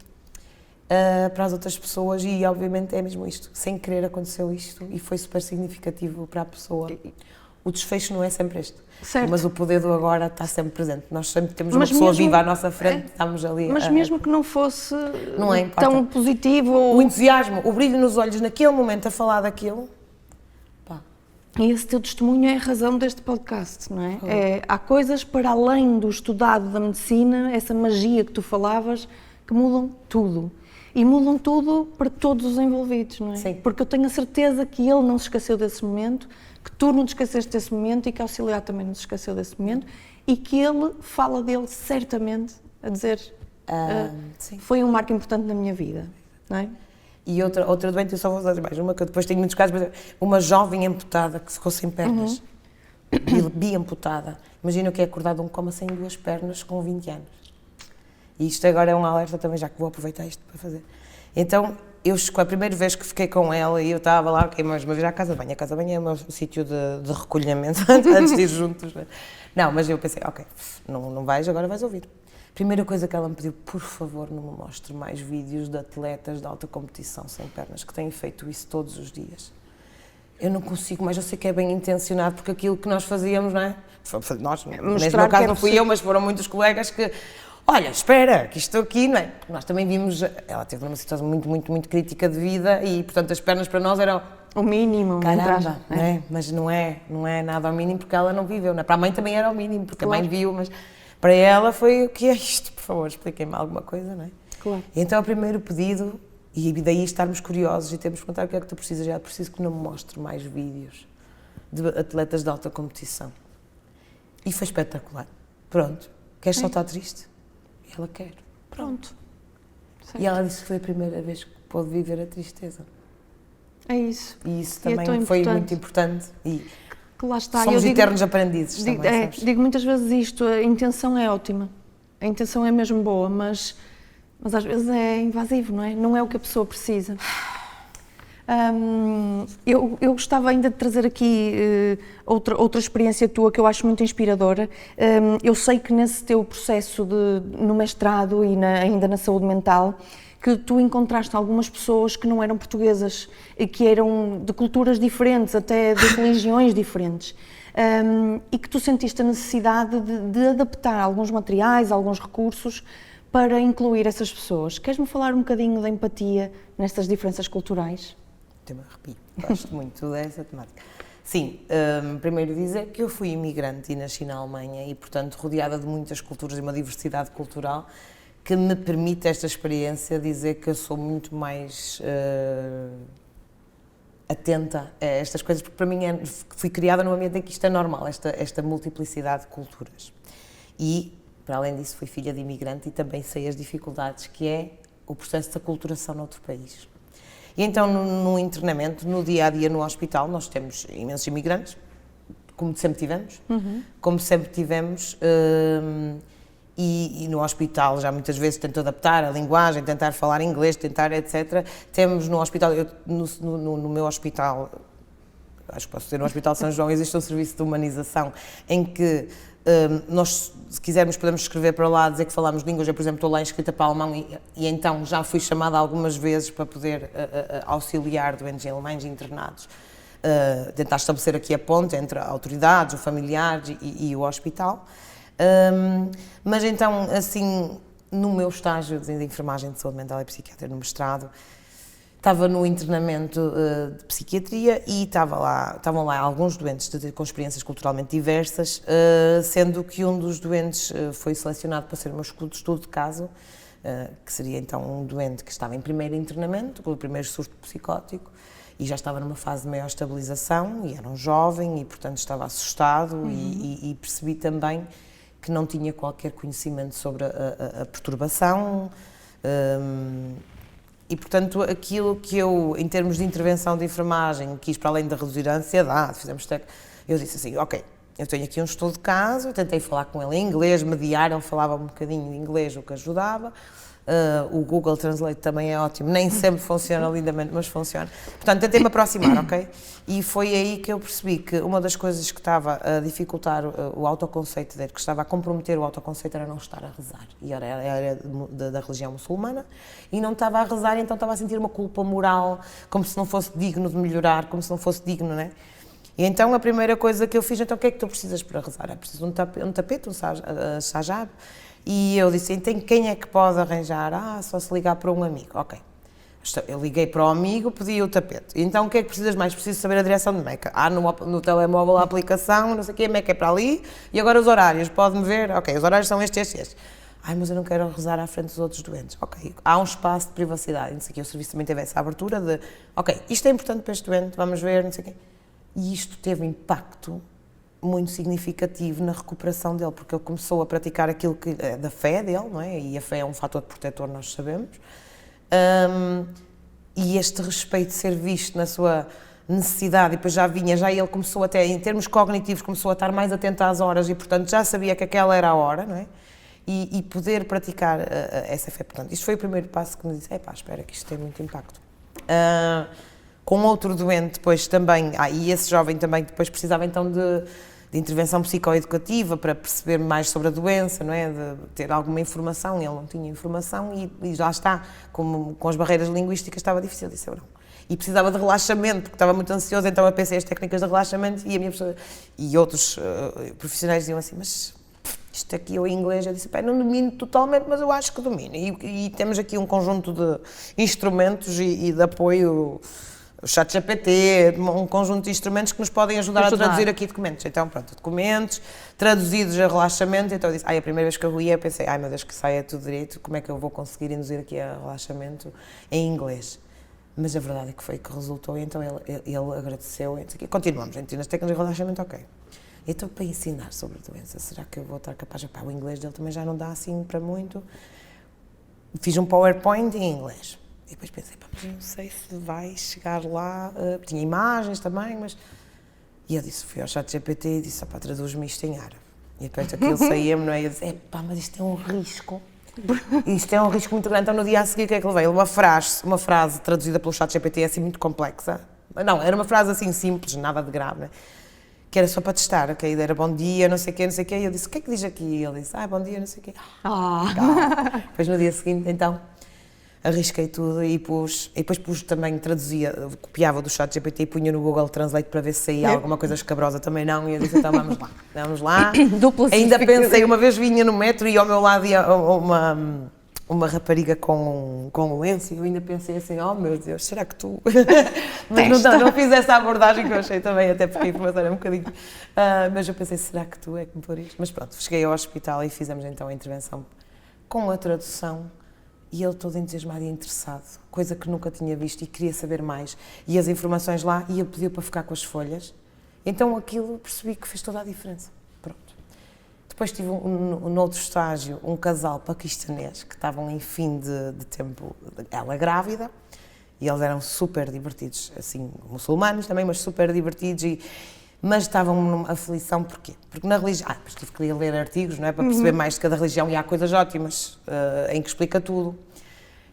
para as outras pessoas e obviamente é mesmo isto, sem querer aconteceu isto e foi super significativo para a pessoa. O desfecho não é sempre este, certo. Mas o poder do agora está sempre presente. Nós sempre temos uma pessoa viva à nossa frente, estamos ali. Mas mesmo que não fosse não é tão positivo... O entusiasmo, o brilho nos olhos naquele momento a falar daquilo... E esse teu testemunho é a razão deste podcast, não é? Há coisas para além do estudado da medicina, essa magia que tu falavas, que mudam tudo. E mudam tudo para todos os envolvidos, não é? Sim. Porque eu tenho a certeza que ele não se esqueceu desse momento, que tu não te esqueceste desse momento e que a auxiliar também não se esqueceu desse momento e que ele fala dele certamente a dizer foi um marco importante na minha vida, não é? E outra doente, eu só vou usar mais uma, que eu depois tenho muitos casos, mas uma jovem amputada que ficou sem pernas, bi-amputada. Imagina o que é acordar de um coma sem duas pernas com 20 anos. E isto agora é um alerta também, já que vou aproveitar isto para fazer. Então, a primeira vez que fiquei com ela, e eu estava lá, mais uma vez à casa de banho. A casa de banho é o meu sítio de recolhimento, antes de ir juntos. Não, mas eu pensei, ok, não vais, agora vais ouvir. Primeira coisa que ela me pediu, por favor, não me mostre mais vídeos de atletas de alta competição sem pernas, que têm feito isso todos os dias. Eu não consigo mais, eu sei que é bem intencionado, porque aquilo que nós fazíamos, não é? Nós, neste meu caso não fui eu, mas foram muitos colegas que, olha, espera, que isto aqui, não é? Porque nós também vimos, ela teve uma situação muito crítica de vida e, portanto, as pernas para nós eram... O mínimo. Caramba, não é? Mas não é nada ao mínimo porque ela não viveu, não é? Para a mãe também era ao mínimo, porque claro. A mãe viu, Para ela foi, o que é isto? Por favor, expliquem-me alguma coisa, não é? Claro. Então o primeiro pedido, e daí estarmos curiosos e termos de perguntar o que é que tu precisas, já preciso que não me mostre mais vídeos de atletas de alta competição. E foi espetacular. Pronto, queres só estar triste? E ela quer. Pronto. E ela disse que foi a primeira vez que pôde viver a tristeza. É isso. E isso E é também tão foi importante. muito importante. E Que lá está. somos Eu digo- eternos aprendizes digo, também, sabes? digo muitas vezes isto, a intenção é ótima, a intenção é mesmo boa, mas às vezes é invasivo, não é? Não é o que a pessoa precisa. Eu gostava ainda de trazer aqui outra experiência tua que eu acho muito inspiradora. Eu sei que nesse teu processo no mestrado e ainda na saúde mental, que tu encontraste algumas pessoas que não eram portuguesas e que eram de culturas diferentes, até de religiões diferentes. E que tu sentiste a necessidade de adaptar alguns materiais, alguns recursos para incluir essas pessoas. Queres-me falar um bocadinho da empatia nestas diferenças culturais? Também repito, gosto muito dessa temática. Sim, primeiro dizer que eu fui imigrante e nasci na Alemanha e, portanto, rodeada de muitas culturas e uma diversidade cultural que me permite esta experiência dizer que eu sou muito mais atenta a estas coisas, porque para mim fui criada num ambiente em que isto é normal, esta multiplicidade de culturas. E, para além disso, fui filha de imigrante e também sei as dificuldades que é o processo de aculturação noutro país. E então, no internamento, no dia-a-dia no hospital, nós temos imensos imigrantes, como sempre tivemos, e no hospital já muitas vezes tento adaptar a linguagem, tentar falar inglês, tentar etc. Temos no hospital, no meu hospital, acho que posso dizer, no Hospital São João, existe um serviço de humanização em que nós, se quisermos, podemos escrever para lá, dizer que falamos línguas. Eu, por exemplo, estou lá inscrita para alemão e então já fui chamada algumas vezes para poder auxiliar doentes alemães internados, tentar estabelecer aqui a ponte entre autoridades, os familiares e o hospital. Mas então, assim, no meu estágio de enfermagem de saúde mental e psiquiatria no mestrado, estava no internamento de psiquiatria e estavam lá alguns doentes com experiências culturalmente diversas, sendo que um dos doentes foi selecionado para ser o meu estudo de caso, que seria então um doente que estava em primeiro internamento, pelo primeiro surto psicótico, e já estava numa fase de maior estabilização, e era um jovem, e portanto estava assustado, e percebi também que não tinha qualquer conhecimento sobre a perturbação, e portanto aquilo que eu, em termos de intervenção de enfermagem, quis para além de reduzir a ansiedade, eu disse assim, ok, eu tenho aqui um estudo de caso, tentei falar com ele em inglês, mediar, ele falava um bocadinho de inglês, o que ajudava. O Google Translate também é ótimo, nem sempre funciona lindamente, mas funciona. Portanto, tentei-me aproximar, ok? E foi aí que eu percebi que uma das coisas que estava a dificultar o autoconceito dele, que estava a comprometer o autoconceito, era não estar a rezar. E era da religião muçulmana, e não estava a rezar, então estava a sentir uma culpa moral, como se não fosse digno de melhorar, como se não fosse digno, não é? E então a primeira coisa que eu fiz, então o que é que tu precisas para rezar? É preciso um tapete, um sajab. E eu disse, então quem é que pode arranjar? Só se ligar para um amigo. Ok. Eu liguei para o amigo, pedi o tapete. Então o que é que precisas mais? Preciso saber a direção de Meca. No telemóvel a aplicação, não sei o quê, Meca é para ali. E agora os horários, pode-me ver? Ok, os horários são estes. Mas eu não quero rezar à frente dos outros doentes. Ok, há um espaço de privacidade. Não sei o quê, o serviço também teve essa abertura de, ok, isto é importante para este doente, vamos ver, não sei o quê. E isto teve impacto muito significativo na recuperação dele, porque ele começou a praticar aquilo que é da fé dele, não é? E a fé é um fator de protetor, nós sabemos. E este respeito de ser visto na sua necessidade, e depois já ele começou até, em termos cognitivos, começou a estar mais atento às horas e, portanto, já sabia que aquela era a hora, não é? E poder praticar essa fé. Portanto, isto foi o primeiro passo que me disse, espera que isto tem muito impacto. Com outro doente depois também, e esse jovem também depois precisava então de intervenção psicoeducativa para perceber mais sobre a doença, não é? De ter alguma informação, ele não tinha informação e já está, com as barreiras linguísticas estava difícil, eu disse eu não. E precisava de relaxamento, porque estava muito ansioso, então eu pensei as técnicas de relaxamento e a minha pessoa, e outros profissionais diziam assim, mas isto aqui eu em inglês, eu disse, não domino totalmente, mas eu acho que domino. E temos aqui um conjunto de instrumentos e de apoio o ChatGPT, um conjunto de instrumentos que nos podem ajudar a traduzir aqui documentos. Então, pronto, documentos traduzidos a relaxamento. Então eu disse, a primeira vez que eu ia, eu pensei, meu Deus, que saia tudo direito, como é que eu vou conseguir induzir aqui a relaxamento em inglês? Mas a verdade é que foi que resultou, e então ele agradeceu, e continuamos, nas técnicas de relaxamento, ok. Então, para ensinar sobre a doença, será que eu vou estar capaz de... o inglês dele também já não dá assim para muito. Fiz um PowerPoint em inglês. E depois pensei, mas não sei se vai chegar lá. Tinha imagens também, mas... E eu disse, fui ao ChatGPT e disse, traduz-me isto em árabe. E depois aquilo saía-me, não é? E eu disse, mas isto é um risco. Isto é um risco muito grande. Então, no dia a seguir, o que é que ele veio? Uma frase traduzida pelo ChatGPT, assim, muito complexa. Não, era uma frase assim, simples, nada de grave, né? Que era só para testar, ok? Era bom dia, não sei o quê, e eu disse, o que é que diz aqui? E ele disse, bom dia, não sei o quê. Depois, no dia seguinte, então, arrisquei tudo e depois pus também, traduzia, copiava do ChatGPT e punha no Google Translate para ver se saía alguma coisa escabrosa, também não, e eu disse, então vamos lá. Ainda pensei, uma vez vinha no metro e ao meu lado ia uma rapariga com um lenço, e eu ainda pensei assim, meu Deus, será que tu... Mas não fiz essa abordagem que eu achei também, até porque a informação era um bocadinho... mas eu pensei, será que tu é que me por isto? Mas pronto, cheguei ao hospital e fizemos então a intervenção com a tradução, e ele todo entusiasmado e interessado, coisa que nunca tinha visto e queria saber mais, e as informações lá, e ele pediu para ficar com as folhas, então aquilo percebi que fez toda a diferença. Pronto. Depois tive noutro estágio um casal paquistanês que estavam em fim de tempo, ela grávida, e eles eram super divertidos, assim, muçulmanos também, mas super divertidos, mas estavam numa aflição, porquê? Porque na religião, depois tive que ler artigos, não é, para perceber mais de cada religião, e há coisas ótimas em que explica tudo.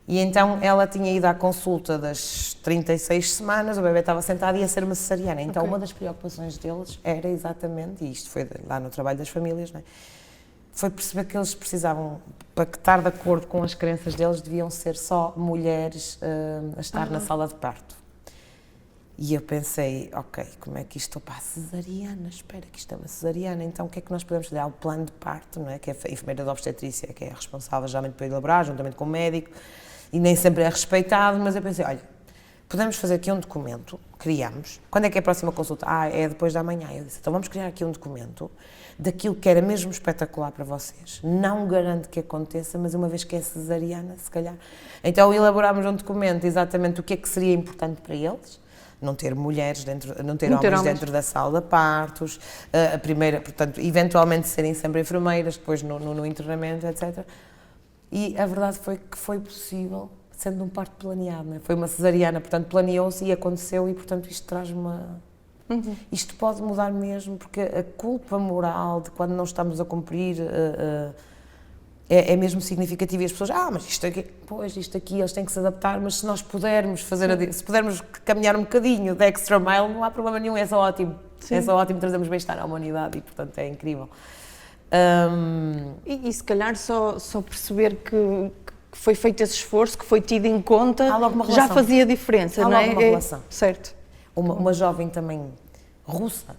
E então ela tinha ido à consulta das 36 semanas, o bebê estava sentado e ia ser uma cesariana. Então uma das preocupações deles era exatamente, e isto foi lá no trabalho das famílias, não é? Foi perceber que eles precisavam, para estar de acordo com as crenças deles, deviam ser só mulheres a estar na sala de parto. E eu pensei, ok, como é que isto, cesariana, espera que isto é uma cesariana, então o que é que nós podemos fazer? Há o plano de parto, não é? Que é a enfermeira de obstetrícia, que é responsável geralmente por elaborar, juntamente com o médico, e nem sempre é respeitado, mas eu pensei, olha, podemos fazer aqui um documento, criamos, quando é que é a próxima consulta? É depois da manhã. Eu disse, então vamos criar aqui um documento daquilo que era mesmo espetacular para vocês, não garanto que aconteça, mas uma vez que é cesariana, se calhar. Então elaborámos um documento exatamente o que é que seria importante para eles, não ter mulheres dentro, não ter homens dentro da sala de partos, a primeira, portanto, eventualmente serem sempre enfermeiras, depois no internamento, etc. E a verdade foi que foi possível, sendo um parto planeado, não é? Foi uma cesariana, portanto, planeou-se e aconteceu, e, portanto, isto traz uma... Isto pode mudar mesmo, porque a culpa moral de quando não estamos a cumprir é mesmo significativa, e as pessoas, mas isto aqui, eles têm que se adaptar, mas se nós pudermos se pudermos caminhar um bocadinho de extra mile, não há problema nenhum, é só ótimo. Sim. É só ótimo, trazemos bem-estar à humanidade e, portanto, é incrível. E se calhar só perceber que foi feito esse esforço, que foi tido em conta, já fazia diferença, não é? Há logo uma relação. Certo. Uma jovem também russa,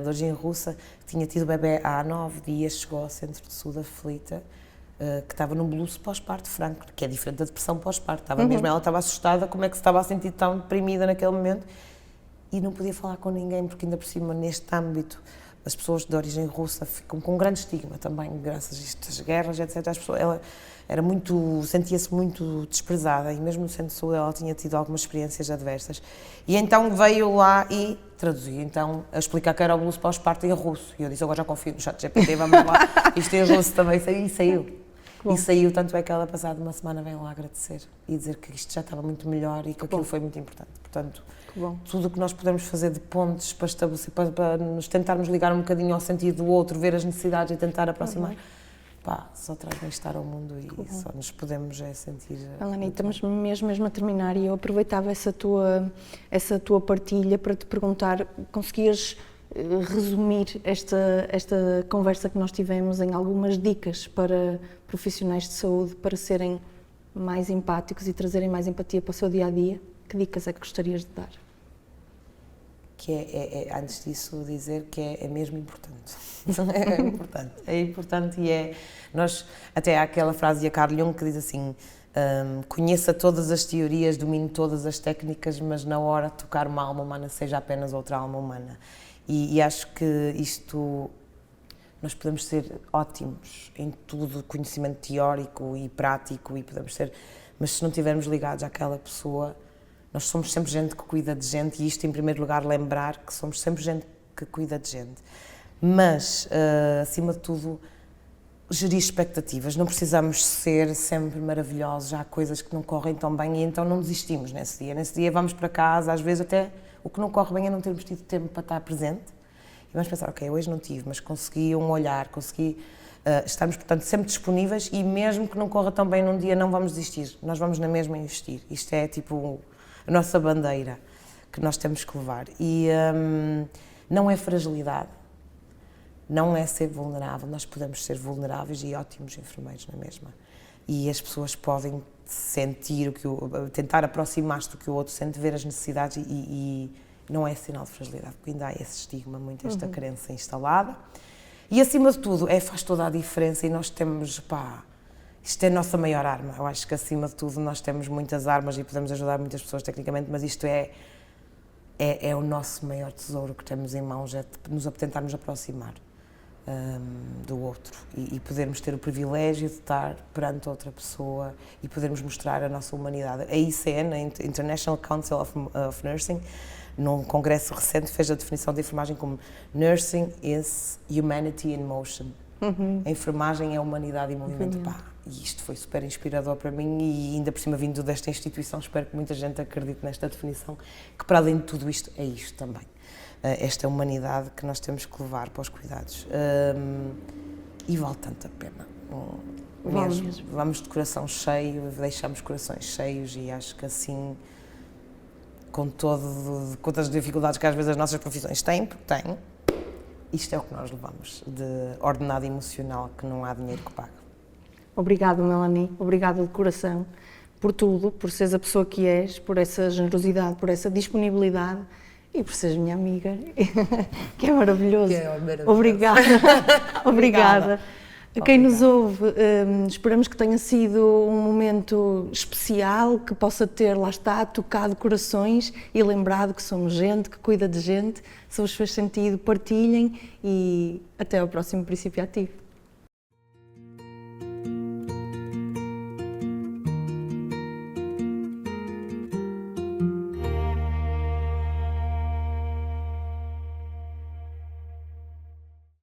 de origem russa, que tinha tido bebê há 9 dias, chegou ao centro de saúde aflita, que estava num blues pós-parto franco, que é diferente da depressão pós-parto. Ela estava assustada, como é que se estava a sentir tão deprimida naquele momento, e não podia falar com ninguém, porque ainda por cima, neste âmbito, as pessoas de origem russa ficam com um grande estigma também, graças a estas guerras, etc. Ela sentia-se muito desprezada, e mesmo no centro de saúde ela tinha tido algumas experiências adversas. E então veio lá e traduziu, então, a explicar que era o blues pós-parto em russo. E eu disse, agora já confio no ChatGPT, vamos lá, isto em russo também, e saiu. E saiu, tanto é que ela, passada uma semana, veio lá agradecer e dizer que isto já estava muito melhor e que aquilo foi muito importante. Portanto, tudo o que nós podemos fazer de pontes para estabelecer, para nos tentarmos ligar um bocadinho ao sentido do outro, ver as necessidades e tentar aproximar, só traz bem-estar ao mundo, e só nos podemos sentir... Alana, estamos mesmo a terminar, e eu aproveitava essa tua partilha para te perguntar, conseguias resumir esta conversa que nós tivemos em algumas dicas para profissionais de saúde para serem mais empáticos e trazerem mais empatia para o seu dia-a-dia? Que dicas é que gostarias de dar? Que antes disso, dizer que é mesmo importante. É importante, e nós, até há aquela frase de Carl Jung que diz assim, conheça todas as teorias, domine todas as técnicas, mas na hora de tocar uma alma humana seja apenas outra alma humana. E acho que isto, nós podemos ser ótimos em tudo, conhecimento teórico e prático, e podemos ser, mas se não estivermos ligados àquela pessoa, nós somos sempre gente que cuida de gente, e isto em primeiro lugar lembrar que somos sempre gente que cuida de gente. Mas, acima de tudo, gerir expectativas, não precisamos ser sempre maravilhosos, há coisas que não correm tão bem e então não desistimos nesse dia. Nesse dia vamos para casa, às vezes até o que não corre bem é não termos tido tempo para estar presente e vamos pensar, ok, hoje não tive, mas consegui um olhar, consegui estarmos, portanto, sempre disponíveis e mesmo que não corra tão bem num dia não vamos desistir, nós vamos na mesma investir. Isto é tipo a nossa bandeira que nós temos que levar e não é fragilidade. Não é ser vulnerável, nós podemos ser vulneráveis e ótimos enfermeiros na mesma. E as pessoas podem sentir, tentar aproximar-se do que o outro sente, ver as necessidades e não é sinal de fragilidade, porque ainda há esse estigma, muito esta crença instalada. E acima de tudo, faz toda a diferença e nós temos, isto é a nossa maior arma. Eu acho que acima de tudo nós temos muitas armas e podemos ajudar muitas pessoas tecnicamente, mas isto é o nosso maior tesouro que temos em mãos, é tentar nos aproximar do outro e podermos ter o privilégio de estar perante outra pessoa e podermos mostrar a nossa humanidade. A ICN, a International Council of Nursing, num congresso recente fez a definição de enfermagem como Nursing is Humanity in Motion. A enfermagem é a humanidade em movimento. E isto foi super inspirador para mim e ainda por cima vindo desta instituição, espero que muita gente acredite nesta definição, que para além de tudo isto, é isto também. Esta humanidade que nós temos que levar para os cuidados. E vale tanto a pena. Mesmo. Vamos de coração cheio, deixamos corações cheios e acho que assim, com todas as dificuldades que às vezes as nossas profissões têm, porque têm, isto é o que nós levamos, de ordenado emocional, que não há dinheiro que pague. Obrigada, Melanie, obrigada de coração por tudo, por seres a pessoa que és, por essa generosidade, por essa disponibilidade e por seres minha amiga, que é maravilhoso. Que é maravilhoso. Obrigada. Obrigada. A quem nos ouve, esperamos que tenha sido um momento especial, que possa ter, lá está, tocado corações e lembrado que somos gente, que cuida de gente. Se vos fez sentido, partilhem e até ao próximo Princípio Ativo.